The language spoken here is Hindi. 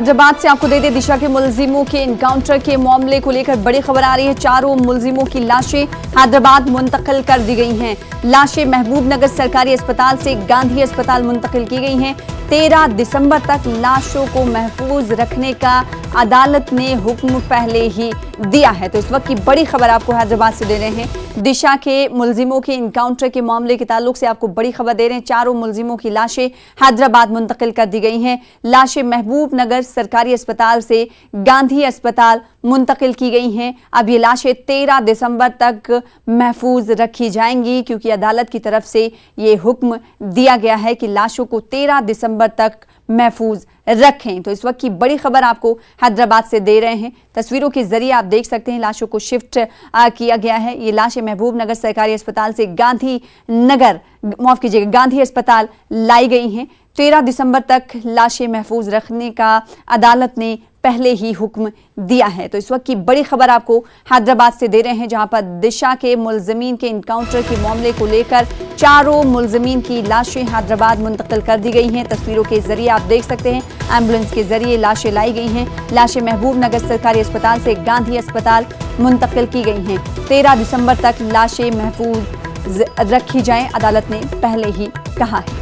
हैदराबाद से आपको दे दें, दिशा के मुलजिमों के इनकाउंटर के मामले को लेकर बड़ी खबर आ रही है। चारों मुलजिमों की लाशें हैदराबाद मुंतकिल कर दी गई हैं। लाशें महबूब नगर सरकारी अस्पताल से गांधी अस्पताल मुंतकिल की गई हैं। 13 दिसंबर तक लाशों को महफूज रखने का अदालत ने हुक्म पहले ही दिया है। तो इस वक्त की बड़ी खबर आपको हैदराबाद से दे रहे हैं। दिशा के मुलजिमों के इनकाउंटर के मामले के ताल्लुक से आपको बड़ी खबर दे रहे हैं। चारों मुलजिमों की लाशें हैदराबाद मुंतकिल कर दी गई हैं। लाशें महबूब नगर सरकारी अस्पताल से गांधी अस्पताल मुंतकिल की गई हैं। अब ये लाशें 13 दिसंबर तक महफूज रखी जाएंगी, क्योंकि अदालत की तरफ से ये हुक्म दिया गया है कि लाशों को 13 दिसंबर तक महफूज रखें। तो इस वक्त की बड़ी खबर आपको हैदराबाद से दे रहे हैं। तस्वीरों के जरिए आप देख सकते हैं लाशों को शिफ्ट किया गया है। ये लाशें महबूब नगर सरकारी अस्पताल से गांधी अस्पताल लाई गई हैं। 13 दिसंबर तक लाशें महफूज रखने का अदालत ने पहले ही हुक्म दिया है। तो इस वक्त की बड़ी खबर आपको हैदराबाद से दे रहे हैं, जहां पर दिशा के मुलजमीन के इनकाउंटर के मामले को लेकर चारों मुलजमीन की लाशें हैदराबाद मुंतकिल कर दी गई हैं। तस्वीरों के जरिए आप देख सकते हैं, एम्बुलेंस के जरिए लाशें लाई गई हैं। लाशें महबूब नगर सरकारी अस्पताल से गांधी अस्पताल मुंतकिल की गई हैं। 13 दिसंबर तक लाशें महफूज रखी जाएं, अदालत ने पहले ही कहा है।